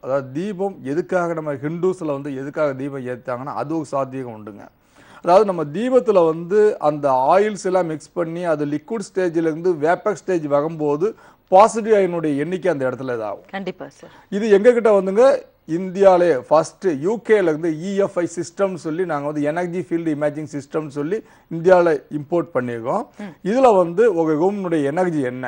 அதாவது தீபம் எதுக்காக நம்ம ஹிந்துஸ்ல வந்து எதுக்காக தீபம் ஏத்தாங்கன்னா அது ஒரு சாத்தியம் உண்டுங்க. அதாவது நம்ம தீபத்துல வந்து அந்த ஆயில்ஸ் எல்லாம் மிக்ஸ் பண்ணி அது லிக்விட் ஸ்டேஜ்ல இருந்து வேப்பர் ஸ்டேஜ் வரும்போது பாசிட்டிவ் அயனுடைய எண்ணிக்கை அந்த இடத்துல இதாகும். கண்டிப்பா சார். இது எங்க கிட்ட வந்துங்க இந்தியாவிலே ஃபர்ஸ்ட் யூகேல இருந்து இஎஃப்ஐ சிஸ்டம் சொல்லி நாங்கள் வந்து எனர்ஜி ஃபீல்டு இமேஜிங் சிஸ்டம் சொல்லி இந்தியாவில் இம்போர்ட் பண்ணியிருக்கோம். இதில் வந்து ஒரு ரூம்னுடைய எனர்ஜி என்ன,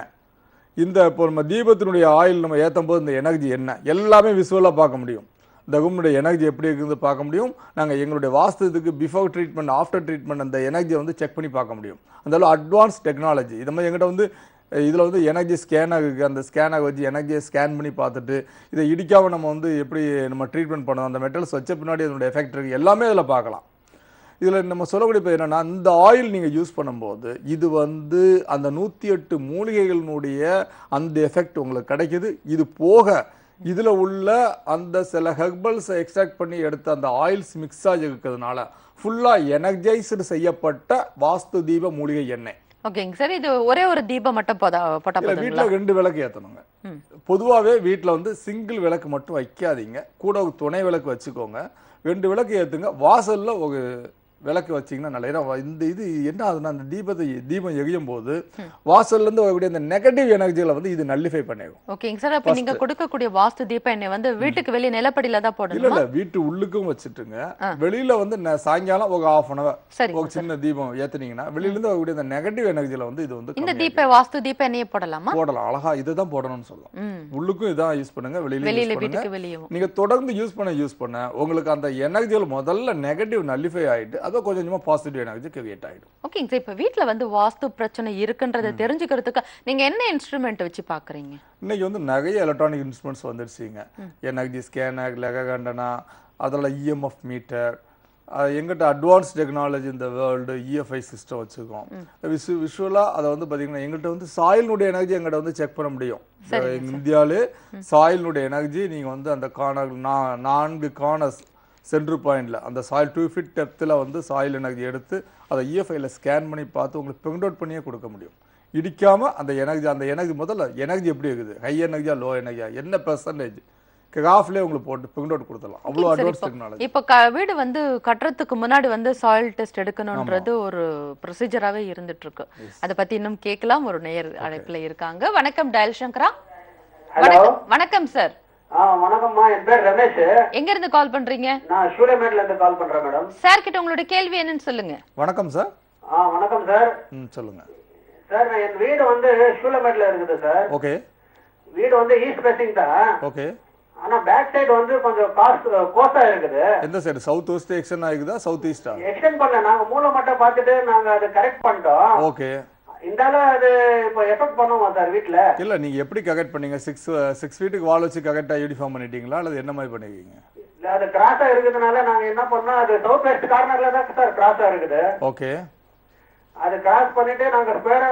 இந்த இப்போ நம்ம தீபத்தினுடைய ஆயில் நம்ம ஏற்றும் போது இந்த எனர்ஜி என்ன எல்லாமே விசுவலாக பார்க்க முடியும். இந்த ரூம்னுடைய எனர்ஜி எப்படி இருக்குது பார்க்க முடியும். நாங்கள் எங்களுடைய வாஸ்துக்கு பிஃபோர் ட்ரீட்மெண்ட் ஆஃப்டர் ட்ரீட்மெண்ட் அந்த எனர்ஜியை வந்து செக் பண்ணி பார்க்க முடியும். அந்த அட்வான்ஸ் டெக்னாலஜி இது மாதிரி எங்கிட்ட வந்து இதில் வந்து எனர்ஜி ஸ்கேனாக இருக்குது. அந்த ஸ்கேனாக வச்சு எனர்ஜியை ஸ்கேன் பண்ணி பார்த்துட்டு இதை இடிக்காமல் நம்ம வந்து எப்படி நம்ம ட்ரீட்மெண்ட் பண்ணணும், அந்த மெட்டல்ஸ் வச்ச பின்னாடி அதனுடைய எஃபெக்ட் இருக்குது எல்லாமே இதில் பார்க்கலாம். இதில் நம்ம சொல்லக்கூடிய இப்போ என்னென்னா இந்த ஆயில் நீங்கள் யூஸ் பண்ணும்போது இது வந்து அந்த 108 மூலிகைகளினுடைய அந்த எஃபெக்ட் உங்களுக்கு கிடைக்குது. இது போக இதில் உள்ள அந்த சில ஹெர்பல்ஸை எக்ஸ்ட்ராக்ட் பண்ணி எடுத்த அந்த ஆயில்ஸ் மிக்ஸ் ஆகி இருக்கிறதுனால ஃபுல்லாக எனர்ஜைஸ்டு செய்யப்பட்ட வாஸ்து தீப மூலிகை எண்ணெய். ஓகேங்க சார். இது ஒரே ஒரு தீபம் மட்டும் வீட்டுல 2 விளக்கு ஏத்தணுங்க. பொதுவாவே வீட்டுல வந்து சிங்கிள் விளக்கு மட்டும் வைக்காதீங்க, கூட ஒரு துணை விளக்கு வச்சுக்கோங்க. 2 விளக்கு ஏத்துங்க. வாசல்ல ஒரு விளக்கு வச்சிங்கன்னா நல்ல. ஏன்னா இந்த இது என்ன ஆகுதுன்னா அந்த தீபம் எரியும் போது வாசல்ல இருந்து வரக்கூடிய அந்த நெகட்டிவ் எனர்ஜிகளை வந்து இது நல்லிஃபை பண்ணிடும். ஓகேங்க சார். அப்ப நீங்க கொடுக்கக்கூடிய வாஸ்து தீப எண்ணெய் வந்து வீட்டுக்கு வெளிய நிலப்படியில தான் போடணும்? இல்ல வீட்டு உள்ளுக்கும் வச்சுட்டுங்க. வெளியில வந்து சாயங்காலம் ஒரு 1/2 hour ஒரு சின்ன தீபம் ஏத்துனீங்கன்னா வெளியில இருந்து வரக்கூடிய அந்த நெகட்டிவ் எனர்ஜில வந்து இது வந்து இந்த வாஸ்து தீப எண்ணெயை போடலாமா? போடலாம். அழகா இதுதான் போடணும்னு சொல்லலாம். உள்ளுக்கும் இதான் யூஸ் பண்ணுங்க, வெளியில வீட்டுக்கு வெளியும் நீங்க தொடர்ந்து யூஸ் பண்ண உங்களுக்கு அந்த எனர்ஜிகள் முதல்ல நெகட்டிவ் நல்லிஃபை ஆயிட்டு அது கொஞ்சம் கொஞ்சமா பாசிட்டிவ் எனர்ஜி கிரியேட் ஆயிடும். ஓகேங்க சார். இப்ப வீட்ல வந்து வாஸ்து பிரச்சனை இருக்குன்றதை தெரிஞ்சுக்கிறதுக்கு நீங்க என்ன இன்ஸ்ட்ருமெண்ட் வச்சு பாக்குறீங்க? இன்னைக்கு வந்து நிறைய எலக்ட்ரானிக் இன்ஸ்ட்ருமெண்ட்ஸ் வந்துருச்சுங்க. எனர்ஜி ஸ்கேனர், லெககண்டனா, அதில் இஎம்எஃப் மீட்டர், எங்கிட்ட அட்வான்ஸ் டெக்னாலஜி இந்த வேர்ல்டு இஎஃப்ஐ சிஸ்டம் வச்சுருக்கோம். விஷுவலாக அதை வந்து பார்த்தீங்கன்னா எங்கள்கிட்ட வந்து சாயிலினுடைய எனர்ஜி எங்கிட்ட வந்து செக் பண்ண முடியும். இந்தியாவிலே சாயிலினுடைய எனர்ஜி நீங்கள் வந்து அந்த கார்னர் 4 கார்னர்ஸ் சென்ட்ரு பாயிண்டில் அந்த சாயில் 2 feet டெப்த்தில் வந்து சாயில் எனர்ஜி எடுத்து அதை இஎஃப்ஐயில் ஸ்கேன் பண்ணி பார்த்து உங்களுக்கு பிரிண்ட் அவுட் பண்ணியே கொடுக்க முடியும். இடிக்காமல் அந்த எனர்ஜி முதல்ல எனர்ஜி எப்படி இருக்குது, ஹை எனர்ஜியா லோ எனர்ஜியா என்ன பெர்சன்டேஜ் கிராஃப்லேயே உங்களுக்கு போட்டு பிரிண்ட் அவுட் கொடுத்துடலாம். அவ்வளோ அட்வான்ஸ் டெக்னாலஜி. இப்போ வீடு வந்து கட்டுறதுக்கு முன்னாடி வந்து சாயில் டெஸ்ட் எடுக்கணும்ன்றது ஒரு ப்ரொசீஜராகவே இருந்துட்டு இருக்கு. அதை பத்தி இன்னும் கேட்கலாம். ஒரு நேயர் அழைப்புல இருக்காங்க. வணக்கம் டயல் சங்கரா. வணக்கம் சார். வணக்கம்மா, என் பேர் ரமேஷ். எங்க இருந்து கால் பண்றீங்க? நான் சூரியமேட்ல இருந்து கால் பண்றேன் மேடம். சார் கிட்ட உங்களோட கேள்வி என்னன்னு சொல்லுங்க. வணக்கம் சார். வணக்கம் சார். சொல்லுங்க சார். என் வீடு வந்து சூரியமேட்ல இருக்குது சார். ஓகே. வீடு வந்து ஈஸ்ட் ஃபேசிங் தான். ஓகே. ஆனா பேக் சைடு வந்து கொஞ்சம் கோஸா இருக்குது. எந்த சைடு? சவுத் வெஸ்ட் எக்ஸ்டெண்ட் ஆகுதா சவுத் ஈஸ்டா? எக்ஸ்டெண்ட் பண்ணல, நாங்க மூளை மட்டும் பார்த்துட்டு நாங்க அதை கரெக்ட் பண்ணிட்டோம். ஓகே. இந்தால அது இப்போ எஃபெக்ட் பண்ணுவோமா சார் வீட்ல? இல்ல நீங்க எப்படி கரெக்ட் பண்ணீங்க? 6 ஃபீட்டுக்கு வால் வச்சு கரெக்டா யூனிஃபார்ம் பண்ணிட்டீங்களா அல்லது என்ன மாதிரி பண்ணிருக்கீங்க? இல்ல அது கிராஸா இருக்குதுனால நாங்க என்ன பண்ணோம், அது சவுத் வெஸ்ட் கார்னர்ல தான் சார் கிராஸா இருக்குது. ஓகே. அது கிராஸ் பண்ணிட்டு நாங்க ஸ்கொயரா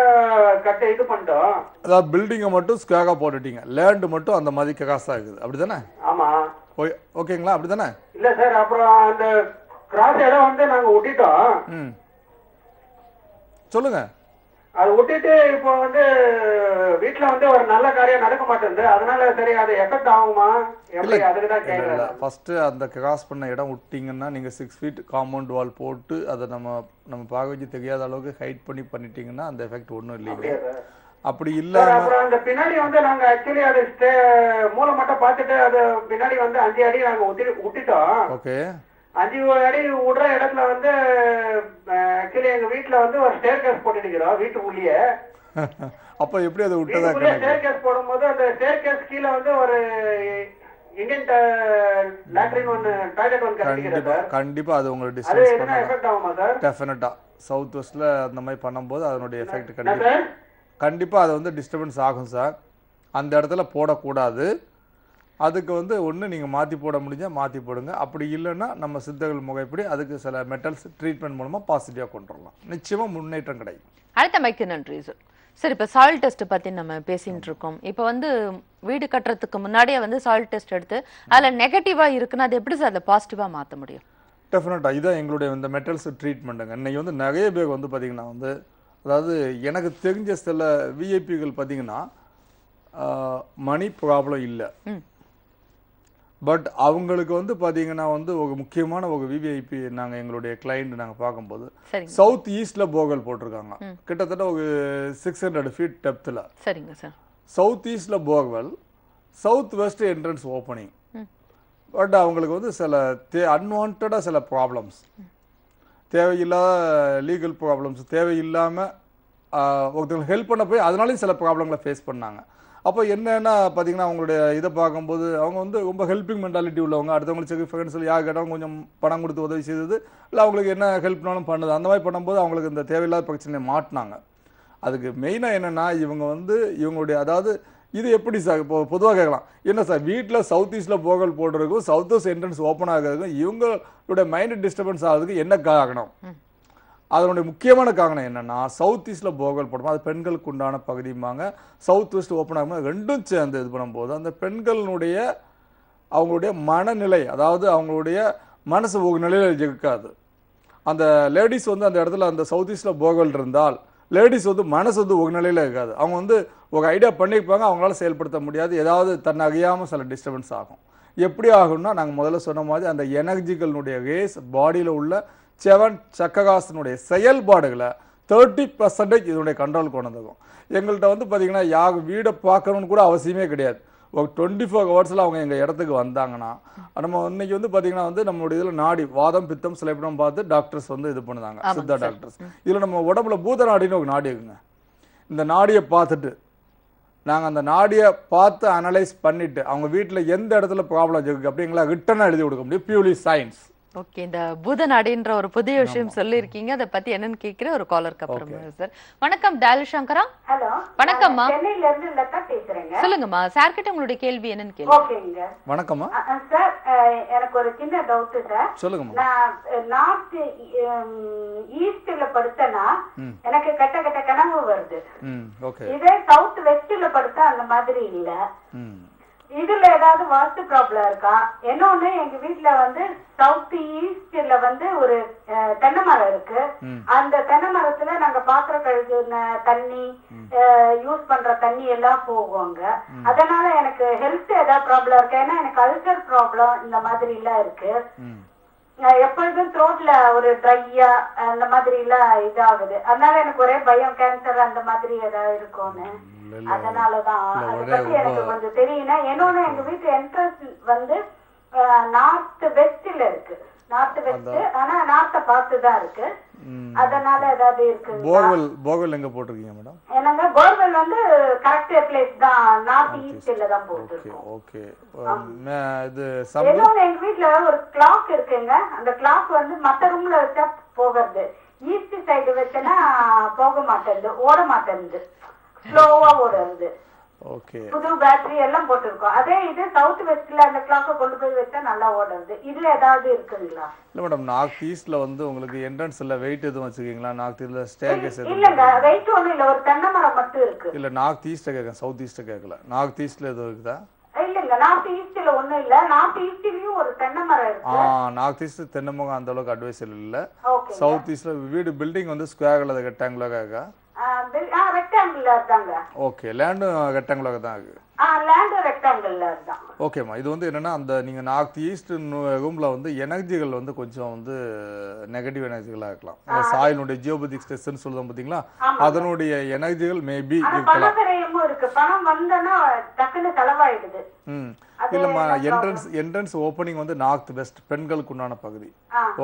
கட் இது பண்ணிட்டோம். அதாவது பில்டிங்கை மட்டும் ஸ்கொயரா போட்டுட்டீங்க, லேண்ட் மட்டும் அந்த மாதிரி கிராஸா இருக்குது, அப்படிதானே? ஆமா. ஓகேங்களா, அப்படிதானே? இல்ல சார், அப்புறம் அந்த கிராஸ் இடம் வந்து நாங்க விட்டுட்டோம். சொல்லுங்க. அது விட்டுட்டு இப்போ வந்து வீட்டுல வந்து ஒரு நல்ல காரியம் நடக்க மாட்டேங்குது. அதனால சரி அது எஃபெக்ட் ஆகுமா எப்படி, அதுக்கு தான் கேக்குறேன். ஃபர்ஸ்ட் அந்த கிராஸ் பண்ண இடம் விட்டீங்கன்னா நீங்க 6 feet காம்பவுண்ட் வால் போட்டு அதை நம்ம பாகவஜி தெரியாத அளவுக்கு ஹைட் பண்ணிட்டீங்கன்னா அந்த எஃபெக்ட் ஒன்றும் இல்லைங்க. அப்படி இல்ல. அப்புறம் அந்த பின்னாடி வந்து நாங்க ஆக்சுவலி அது மூளை மட்டும் பார்த்துட்டு அது பின்னாடி வந்து 5 அடி நாங்க விட்டுட்டோம். ஓகே. 5 அடி விடுற இடத்துல வந்து ஆக்சுவலி எங்க வீட்டுல வந்து ஒரு ஸ்டேர் கேஸ் போட்டுக்கிறோம் வீட்டுக்குள்ளேயே. அப்ப எப்படி அதை விட்டதா? ஸ்டேர் கேஸ் போடும்போது அந்த ஸ்டேர் கேஸ் கீழே வந்து ஒரு இந்தியன் லாட்ரின் ஒன்னு டாய்லெட் ஒன்னு கட்டிக்கிறோம். கண்டிப்பா அது உங்களுக்கு டிஸ்டன்ஸ் அது என்ன எஃபெக்ட் ஆகுமா சார்? டெஃபினட்டா சவுத் வெஸ்ட்ல அந்த மாதிரி பண்ணும்போது அதனுடைய எஃபெக்ட் கண்டிப்பா அது வந்து டிஸ்டர்பன்ஸ் ஆகும் சார். அந்த இடத்துல போடக்கூடாது. அதுக்கு வந்து ஒன்று நீங்கள் மாற்றி போட முடிஞ்சால் மாற்றி போடுங்க. அப்படி இல்லைன்னா நம்ம சித்தர்கள் முகைப்படி அதுக்கு சில மெட்டல்ஸ் ட்ரீட்மெண்ட் மூலமாக பாசிட்டிவாக கொண்டு வரலாம். நிச்சயமாக முன்னேற்றம் கிடைக்கும். அடுத்த மைக்கு நன்றி சார். சார், இப்போ சாயில் டெஸ்ட் பற்றி நம்ம பேசிட்டு இருக்கோம். இப்போ வந்து வீடு கட்டுறதுக்கு முன்னாடியே வந்து சாயில் டெஸ்ட் எடுத்து அதில் நெகட்டிவாக இருக்குன்னா அது எப்படி சார் அதை பாசிட்டிவாக மாற்ற முடியும்? டெஃபினட்டாக இதான் எங்களுடைய இந்த மெட்டல்ஸ் ட்ரீட்மெண்ட்டுங்க. இன்னைக்கு வந்து நிறைய பேர் வந்து பார்த்திங்கன்னா வந்து அதாவது எனக்கு தெரிஞ்ச சில விஐபிகள் பார்த்தீங்கன்னா மணி ப்ராப்ளம் இல்லை, பட் அவங்களுக்கு வந்து பாத்தீங்கன்னா வந்து ஒரு முக்கியமான ஒரு விவிஐபி நாங்க எங்களுடைய கிளைண்ட் நாங்க பார்க்கும்போது சரிங்க சவுத் ஈஸ்ட்ல போகல் போட்டிருக்காங்க கிட்டத்தட்ட ஒரு 600 ஃபீட் டெப்த்ல. சரிங்க சார். சவுத் ஈஸ்ட்ல borewell, south west entrance opening. But அவங்களுக்கு வந்து சில அன்வான்டா சில ப்ராப்ளம்ஸ், தேவையில்லாத லீகல் ப்ராப்ளம்ஸ், தேவையில்லாம ஒருத்தவங்களுக்கு ஹெல்ப் பண்ண போய் அதனாலையும் சில ப்ராப்ளங்களை ஃபேஸ் பண்ணாங்க. அப்போ என்னன்னா பார்த்தீங்கன்னா அவங்களுடைய இதை பார்க்கும்போது அவங்க வந்து ரொம்ப ஹெல்பிங் மென்டாலிட்டி உள்ளவங்க. அடுத்தவங்களுக்கு ஃப்ரெண்ட்ஸில் யார் கேட்டாலும் கொஞ்சம் பணம் கொடுத்து உதவி செய்தது, இல்லை அவங்களுக்கு என்ன ஹெல்ப்னாலும் பண்ணுது. அந்த மாதிரி பண்ணும்போது அவங்களுக்கு இந்த தேவையில்லாத பிரச்சனையை மாட்டினாங்க. அதுக்கு மெயினாக என்னென்னா இவங்க வந்து இவங்களுடைய அதாவது இது எப்படி சார் இப்போ பொதுவாக கேட்கலாம், என்ன சார் வீட்டில் சவுத் ஈஸ்டில் போகல் போடுறதுக்கும் சவுத் வெஸ்ட் என்ட்ரன்ஸ் ஓப்பன் ஆகிறதுக்கும் இவங்களுடைய மைண்ட் டிஸ்டர்பன்ஸ் ஆகிறதுக்கு என்ன காரணம்? அதனுடைய முக்கியமான காரணம் என்னன்னா சவுத் ஈஸ்ட்ல போகல் போடும்போது அது பெண்களுக்கு உண்டான பகுதியுமாங்க, சவுத் வெஸ்ட் ஓப்பன் ஆகும்போது ரெண்டும் சேர்ந்து இது பண்ணும்போது அந்த பெண்களுடைய அவங்களுடைய மனநிலை, அதாவது அவங்களுடைய மனசு ஒரு நிலையில இருக்காது. அந்த லேடிஸ் வந்து அந்த இடத்துல அந்த சவுத் ஈஸ்ட்ல போகல் இருந்தால் லேடிஸ் வந்து மனசு வந்து ஒரு நிலையில இருக்காது. அவங்க வந்து ஒரு ஐடியா பண்ணியிருப்பாங்க, அவங்களால செயல்படுத்த முடியாது, ஏதாவது தன்னை அறியாமல் சில டிஸ்டர்பன்ஸ் ஆகும். எப்படி ஆகும்னா நாங்கள் முதல்ல சொன்ன மாதிரி அந்த எனர்ஜிகளுடைய ரேஸ் பாடியில் உள்ள 7 சக்கராசனுடைய செயல்பாடுகளை 30% இதனுடைய கண்ட்ரோல் கொண்டு வந்துக்கும். எங்கள்கிட்ட வந்து பார்த்தீங்கன்னா யார் வீடை பார்க்கணும்னு கூட அவசியமே கிடையாது. ஒரு 24 ஹவர்ஸில் அவங்க எங்கள் இடத்துக்கு வந்தாங்கன்னா நம்ம இன்னைக்கு வந்து பார்த்தீங்கன்னா வந்து நம்மளுடைய இதில் நாடி வாதம் பித்தம் சிலைப்படம் பார்த்து டாக்டர்ஸ் வந்து இது பண்ணுதாங்க, சித்தா டாக்டர்ஸ். இதில் நம்ம உடம்புல பூத நாடின்னு ஒரு நாடி இருக்குங்க. இந்த நாடியை பார்த்துட்டு நாங்கள் அந்த நாடியை பார்த்து அனலைஸ் பண்ணிட்டு அவங்க வீட்டில் எந்த இடத்துல ப்ராப்ளம் இருக்கு அப்படிங்களா ரிட்டனாக எழுதி கொடுக்க முடியும். Purely science. ஓகே, இந்த பூதநாடின்ற ஒரு புதிய விஷயம் சொல்லியிருக்கீங்க, அதை பத்தி என்னன்னு கேட்கிற ஒரு காலருக்கு அப்புறம் சார். வணக்கம் டயல் சங்கரா. ஹலோ, வணக்கம்மா. சென்னையில இருந்து லதா பேசுறேங்க. சொல்லுங்கம்மா, சார் கிட்ட உங்களுடைய கேள்வி என்னன்னு கேளுங்க. ஓகேங்க. வணக்கம்மா சார், எனக்கு ஒரு சின்ன டவுட் சார். சொல்லுங்கம்மா. நான் நார்த் ஈஸ்ட்ல படுத்தனா எனக்கு கெட்ட கெட்ட கனவு வருது. இதே சவுத் வெஸ்ட்ல படுத்தா அந்த மாதிரி இல்ல. இதுல ஏதாவது வாஸ்து ப்ராப்ளம் இருக்கா? இன்னொன்னு எங்க வீட்டுல வந்து சவுத் ஈஸ்ட்ல வந்து ஒரு தென்னை மரம் இருக்கு. அந்த தென்னை மரத்துல நாங்க பாத்திரம் கழுகுன தண்ணி, யூஸ் பண்ற தண்ணி எல்லாம் போகுவாங்க. அதனால எனக்கு ஹெல்த் ஏதாவது ப்ராப்ளம் இருக்கா? ஏன்னா எனக்கு அல்சர் ப்ராப்ளம் இந்த மாதிரி எல்லாம் இருக்கு. எப்பொழுதும் த்ரோட்ல ஒரு ட்ரையா அந்த மாதிரி எல்லாம் இதாகுது. அதனால எனக்கு ஒரே பயம், கேன்சர் அந்த மாதிரி ஏதாவது இருக்கும்னு. அதனாலதான் அதை பத்தி எனக்கு கொஞ்சம் தெரியும்னா. என்னொன்னு எங்க வீட்டு என்ட்ரன்ஸ் வந்து நார்த் வெஸ்ட்ல இருக்கு. நார்த் வெஸ்ட், ஆனா நார்த்த பார்த்துதான் இருக்கு. அதனால ஏதாவது இருக்கு? போர்வெல் எங்க போட்டிருக்கீங்க மேடம்? என்னங்க, போர்வெல் வந்து கரெக்ட் பிளேஸ் தான், நார்த் ஈஸ்ட்ல தான் போட்டுருக்கோம். ஓகே. இது எங்க வீட்ல ஒரு கிளாக் இருக்குங்க. அந்த கிளாக் வந்து மத்த ரூம்ல வச்சா போகிறது, ஈஸ்ட் சைடு வச்சனா போக மாட்டேங்குது, ஓட மாட்டேங்குது, ஸ்லோவா ஓடுறது. ஓகே. புது பேட்டரி எல்லாம் போட்டுருக்கோம். அதே இது சவுத் வெஸ்ட்ல அந்த கிளாக்க கொண்டு போய் வச்சா நல்லா ஓடுறது. இதுல ஏதாவது இருக்குங்களா? இல்ல மேடம், நார்த் ஈஸ்ட்ல வந்து உங்களுக்கு என்ட்ரன்ஸ்ல வெயிட் எதுவும் வச்சிருக்கீங்களா? நார்த் ஈஸ்ட்ல ஸ்டேர்கேஸ் எதுவும்? இல்லங்க, வெயிட் ஒண்ணும் இல்ல, ஒரு தென்னை மரம் மட்டும் இருக்கு. இல்ல, நார்த் ஈஸ்ட் கேட்க, சவுத் ஈஸ்ட் கேட்கல. நார்த் ஈஸ்ட்ல எதுவும் இருக்குதா? இல்லங்க, நார்த் ஈஸ்ட்ல ஒண்ணும் இல்ல. நார்த் ஈஸ்ட்லயும் ஒரு தென்னை மரம் இருக்கு. நார்த் ஈஸ்ட் தென்னை மரம் அந்த அளவுக்கு அட்வைசபிள் இல்ல. சவுத் ஈஸ்ட்ல வீடு பில்டிங் வந்து ஸ்கொயர் அல்லது ரெக்டாங்குலரா இருக்கா? ரெக்டாங்குலர் தாங்க. ஓகே, லேண்டும் ரெக்டாங்குலரா தான் இருக்கு. லேண்ட் ரெக்டாங்குலர் தான். ஓகேம்மா. இது வந்து என்னன்னா அந்த நீங்க நார்த் ஈஸ்ட் ரூம்ல வந்து எனர்ஜிகள் வந்து கொஞ்சம் வந்து நெகட்டிவ் எனர்ஜிகளா இருக்கலாம். சாயினுடைய ஜியோபதிக் ஸ்ட்ரெஸ்ன்னு சொல்லுவோம் பாத்தீங்களா, அதனுடைய எனர்ஜிகள் மேபி இருக்கலாம். பணம் வந்தனா டக்குன்னு செலவாயிடுது. இல்லம்மா, என்ட்ரன்ஸ் ஓப்பனிங் வந்து நார்த் வெஸ்ட் பெண்களுக்கு உண்டான பகுதி.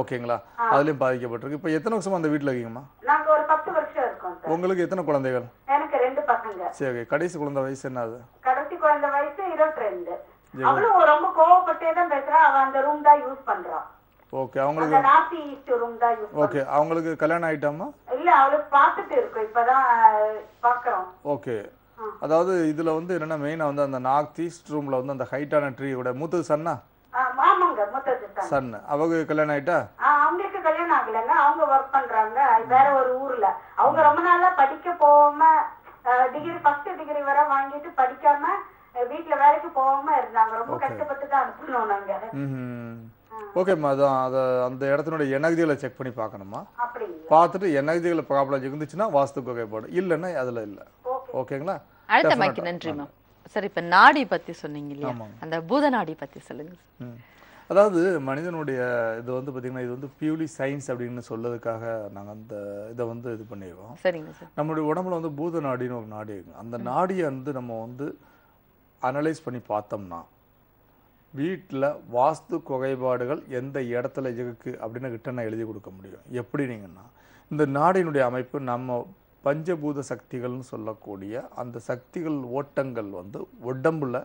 ஓகேங்களா, அதுலயும் பாதிக்கப்பட்டிருக்கு. இப்ப எத்தனை வருஷமா அந்த வீட்டுல இருக்கீங்கம்மா? நாங்க ஒரு 10 வருஷம் இருக்கோம். உங்களுக்கு எத்தனை குழந்தைகள்? எனக்கு 2 பசங்க. சரி, கடைசி குழந்தை வயசு என்னது? கடைசி குழந்தை வயசு 22. அவளும் ரொம்ப கோவப்பட்டே தான் பேசுறா. அவ அந்த ரூம் தான் யூஸ் பண்றா. ஓகே. அவங்களுக்கு நார்த் ஈஸ்ட் ரூம் தான் யூஸ் பண்றா. ஓகே. அவங்களுக்கு கல்யாணம் ஆயிட்டாமா? இல்ல, அவளுக்கு பார்த்துட்டு இருக்கு, இப்பதான் பாக்குறோம். ஓகே. அதாவது இதுல வந்து என்னன்னா மெயினா வந்து அந்த நார்த் ஈஸ்ட் ரூம்ல வந்து அந்த ஹைட்டான ட்ரீயோட மூத்தது சன்னா? ஆமாங்க, மூத்தது சன். அவங்க கல்யாணம் ஆயிட்டா? அவங்களுக்கு கல்யாணம் ஆகலங்க. அவங்க ஒர்க் பண்றாங்க வேற ஒரு ஊர்ல. அவங்க ரொம்ப நாளா படிக்க போகாம, டிகிரி ஃபர்ஸ்ட் டிகிரி வரை வாங்கிட்டு படிக்காம வீட்டுல வேலைக்கு போகாம இருந்தாங்க. ரொம்ப கஷ்டப்பட்டு தான் அனுப்பணும் நாங்க. ஓகேம்மா. அதான் அந்த இடத்தினுடைய எனர்ஜிகளை செக் பண்ணி பார்க்கணுமா? பார்த்துட்டு எனர்ஜிகளை ப்ராப்ளம் இருந்துச்சுன்னா வாஸ்து குறைபாடு, இல்லைன்னா அதுல இல்லை. ஓகேங்களா? அடுத்த மைக்கு நன்றிமா. சரி, இப்ப நாடி பத்தி சொன்னீங்க இல்லையா, ஆமாங்க. அந்த பூத நாடி பத்தி சொல்லுங்க. ம். அதாவது மனிதனுடைய இது வந்து பார்த்தீங்கன்னா, இது வந்து பியூர்லி சயின்ஸ் அப்படின்னு சொல்றதுக்காக நாங்க அந்த இதை வந்து இது பண்ணியிருக்கோம். சரிங்க சார். நம்மளுடைய உடம்புல வந்து பூத நாடின்னு ஒரு நாடி இருக்கு. அந்த நாடியை வந்து நம்ம வந்து அனலைஸ் பண்ணி பார்த்தோம்னா, வீட்டில் வாஸ்து குறைபாடுகள் எந்த இடத்துல இருக்கு அப்படின்னு ரிட்டனை எழுதி கொடுக்க முடியும். எப்படினீங்கன்னா, இந்த நாடியினுடைய அமைப்பு நம்ம பஞ்சபூத சக்திகள்னு சொல்லக்கூடிய அந்த சக்திகள் ஓட்டங்கள் வந்து உடம்புல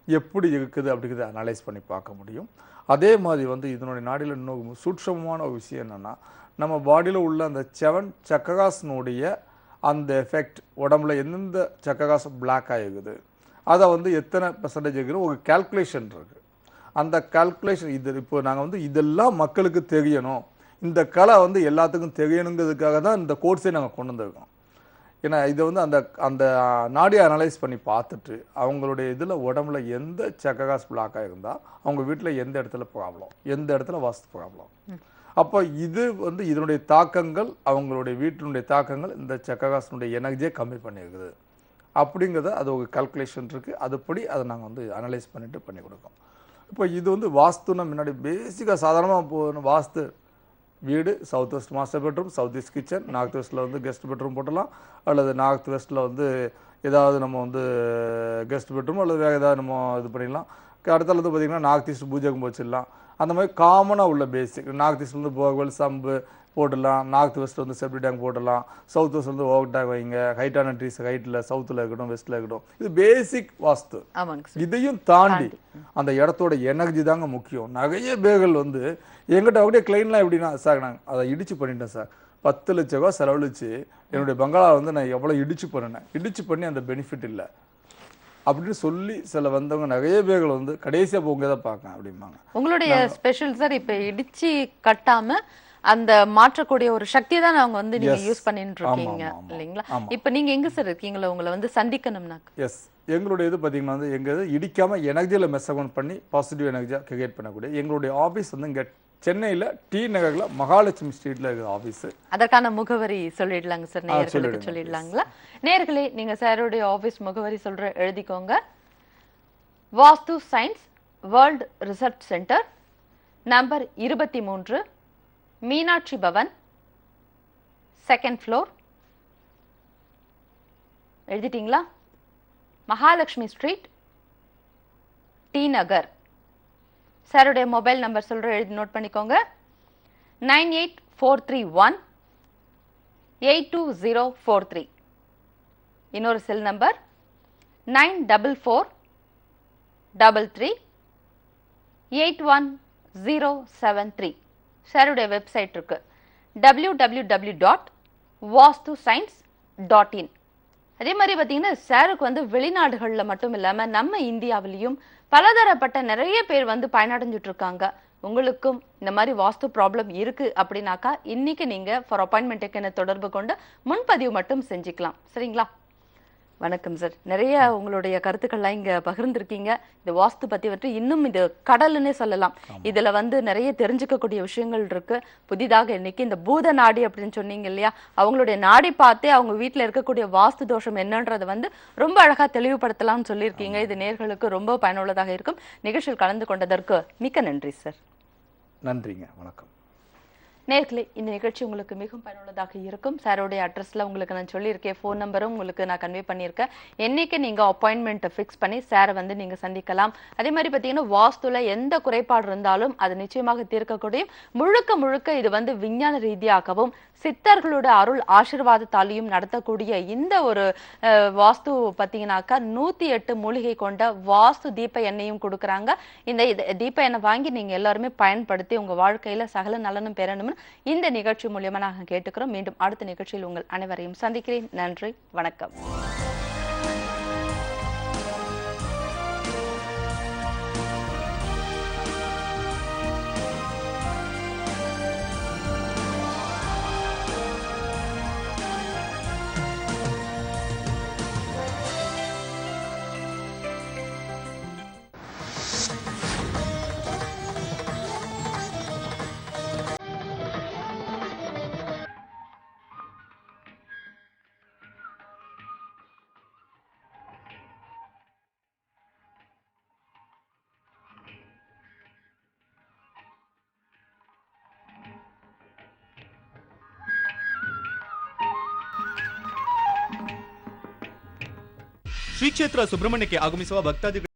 எப்படி இருக்குது அப்படிங்கிறத அனலைஸ் பண்ணி பார்க்க முடியும். அதே மாதிரி வந்து இதனுடைய நாடியில் இன்னும் சூட்சமமான ஒரு விஷயம் என்னென்னா, நம்ம பாடியில் உள்ள அந்த 7 சக்கராஸ்னுடைய அந்த எஃபெக்ட் உடம்புல எந்தெந்த சக்கராஸ் பிளாக் ஆகிருக்குது, அதை வந்து எத்தனை பெர்சன்டேஜ் இருக்குன்னு ஒரு கால்குலேஷன் இருக்குது. அந்த கால்குலேஷன் இது இப்போ நாங்கள் வந்து இதெல்லாம் மக்களுக்கு தெரியணும், இந்த கலை வந்து எல்லாத்துக்கும் தெரியணுங்கிறதுக்காக தான் இந்த கோர்ஸே நாங்கள் கொண்டு வந்திருக்கோம். ஏன்னா இதை வந்து அந்த அந்த நாடியை அனலைஸ் பண்ணி பார்த்துட்டு அவங்களுடைய இதில் உடம்புல எந்த சக்கராஸ் பிளாக்காக இருந்தால் அவங்க வீட்டில் எந்த இடத்துல ப்ராப்ளம், எந்த இடத்துல வாஸ்து ப்ராப்ளம், அப்போ இது வந்து இதனுடைய தாக்கங்கள் அவங்களுடைய வீட்டினுடைய தாக்கங்கள் இந்த சக்கராசனுடைய எனர்ஜியை கம்மி பண்ணியிருக்குது அப்படிங்கிறத அது ஒரு கால்குலேஷன் இருக்குது. அதுபடி அதை நாங்கள் வந்து அனலைஸ் பண்ணிட்டு பண்ணி கொடுக்கோம். இப்போ இது வந்து வாஸ்துன்னா முன்னாடி பேசிக்காக சாதாரணமாக போகணும். வாஸ்து வீடு south west master bedroom, south east kitchen, north வெஸ்ட்டில் வந்து கெஸ்ட் பெட்ரூம் போட்டலாம், அல்லது நார்த் வெஸ்ட்டில் வந்து ஏதாவது நம்ம வந்து கெஸ்ட் பெட்ரூம் அல்லது வேறு ஏதாவது நம்ம இது பண்ணிடலாம். அடுத்தது வந்து பார்த்திங்கன்னா நார்த் ஈஸ்ட் பூஜைக்கும் வச்சிடலாம். அந்த மாதிரி காமனாக உள்ள பேசிக் நார்த் ஈஸ்ட் வந்து போர்வெல் சம்பு போட்டுடலாம், நார்த் வெஸ்ட் வந்து செப்டி டேங்க் போடலாம், சவுத் வெஸ்ட் வந்து ஓவர் டேங்க் வைங்க, ஹைட்டான ட்ரீஸ் ஹைட்டில் சவுத்தில் இருக்கட்டும் வெஸ்ட்டில் இருக்கட்டும். இது பேசிக் வாஸ்து. இதையும் தாண்டி அந்த இடத்தோட எனர்ஜி தாங்க முக்கியம். நிறைய பேர்கள் வந்து எங்கிட்ட அப்படியே கிளைண்ட்லாம் எப்படின்னா, சார் நாங்கள் அதை இடிச்சு பண்ணிட்டேன் சார், 10 லட்ச ரூபா செலவழிச்சு என்னுடைய பங்களா வந்து நான் எவ்வளோ இடிச்சு பண்ணினேன், இடிச்சு பண்ணி அந்த பெனிஃபிட் இல்லை அப்படின்னு சொல்லி சில வந்தவங்க நிறைய பேர்கள் வந்து கடைசியாக போங்க தான் பார்க்கேன் அப்படிம்பாங்க. உங்களுடைய ஸ்பெஷல் சார் இப்போ இடிச்சு கட்டாம அந்த மாற்றக்கூடிய ஒரு சக்தி தான் அவங்க வந்து நீங்க யூஸ் பண்ணிட்டு இருக்கீங்க இல்லைங்களா? இப்போ நீங்க எங்க சார் இருக்கீங்களா, உங்களை வந்து சந்திக்கணும்னா? எஸ், எங்களுடைய இது பார்த்தீங்கன்னா வந்து எங்க இது இடிக்காம எனர்ஜியில் மெசகவுண்ட் பண்ணி பாசிட்டிவ் எனர்ஜியாக கிரியேட் பண்ணக்கூடிய எங்களுடைய ஆஃபீஸ் வந்து இங்கே சென்னையில் டி நகர்ல மகாலட்சுமி ஸ்ட்ரீட்ல இருக்கிற ஆஃபீஸ். அதற்கான முகவரி சொல்லிடலாங்க சார், நேயர்களுக்கு சொல்லிடலாங்களா? நேயர்களே, நீங்க சாருடைய ஆஃபீஸ் முகவரி எழுதிக்கோங்க. Vastu science world research centre, number 23, Meenakshi Bhavan, 2nd floor. எழுதிட்டீங்களா? Mahalakshmi street, T Nagar. சாருடைய மொபைல் நம்பர் எழுதி நோட் பண்ணிக்கோங்க. 9843182043. இன்னொரு செல் நம்பர் 9443381073. சாருடைய வெப்சைட் இருக்கு www.vastuscience.in. அதே மாதிரி பார்த்தீங்கன்னா சாருக்கு வந்து வெளிநாடுகளில் மட்டும் இல்லாம நம்ம இந்தியாவிலையும் பலதரப்பட்ட நிறைய பேர் வந்து பயனடைஞ்சிட்டு இருக்காங்க. உங்களுக்கும் இந்த மாதிரி வாஸ்து ப்ராப்ளம் இருக்கு அப்படின்னாக்கா இன்னைக்கு நீங்க ஃபார் அப்பாயின்மெண்ட்டுக்கு தொடர்பு கொண்டு முன்பதிவு மட்டும் செஞ்சுக்கலாம். சரிங்களா? வணக்கம் சார். நிறைய உங்களுடைய கருத்துக்கள்லாம் இங்க பகிர்ந்திருக்கீங்க. இந்த வாஸ்து பத்தி வந்து இன்னும் இது கடல்னே சொல்லலாம். இதுல வந்து நிறைய தெரிஞ்சுக்கக்கூடிய விஷயங்கள் இருக்கு. புதிதாக இன்னைக்கு இந்த பூத நாடி அப்படின்னு சொன்னீங்க இல்லையா, அவங்களுடைய நாடி பார்த்தே அவங்க வீட்டுல இருக்கக்கூடிய வாஸ்து தோஷம் என்னன்றதை வந்து ரொம்ப அழகா தெளிவுபடுத்தலாம்னு சொல்லியிருக்கீங்க. இது நேயர்களுக்கு ரொம்ப பயனுள்ளதாக இருக்கும். நிகழ்ச்சியில் கலந்து கொண்டதற்கு மிக்க நன்றி சார். நன்றிங்க, வணக்கம். நேர்களே, இந்த நிகழ்ச்சி உங்களுக்கு மிகவும் பயனுள்ளதாக இருக்கும். சாரோடைய அட்ரஸ்ல உங்களுக்கு நான் சொல்லியிருக்கேன், ஃபோன் நம்பரும் உங்களுக்கு நான் கன்வே பண்ணியிருக்கேன். என்னைக்கு நீங்க அப்பாயின்மெண்ட் ஃபிக்ஸ் பண்ணி சாரை வந்து நீங்க சந்திக்கலாம். அதே மாதிரி பார்த்தீங்கன்னா வாஸ்துல எந்த குறைபாடு இருந்தாலும் அது நிச்சயமாக தீர்க்கக்கூடிய முழுக்க இது வந்து விஞ்ஞான ரீதியாகவும் சித்தர்களோட அருள் ஆசீர்வாதத்தாலையும் நடத்தக்கூடிய இந்த ஒரு வாஸ்து பார்த்தீங்கன்னாக்கா 108 மூலிகை கொண்ட வாஸ்து தீப எண்ணெயும் கொடுக்குறாங்க. இந்த தீப எண்ணெய் வாங்கி நீங்க எல்லாருமே பயன்படுத்தி உங்க வாழ்க்கையில சகல நலனும் பெறணும் இந்த நிகழ்ச்சி மூலமா நாங்கள் கேட்டுக்கிறோம். மீண்டும் அடுத்த நிகழ்ச்சியில் உங்கள் அனைவரையும் சந்திக்கிறேன். நன்றி, வணக்கம். ಶ್ರೀ ಕ್ಷೇತ್ರ ಸುಬ್ರಹ್ಮಣ್ಯಕ್ಕೆ ಆಗಮಿಸುವ ಭಕ್ತಾದಿಗಳು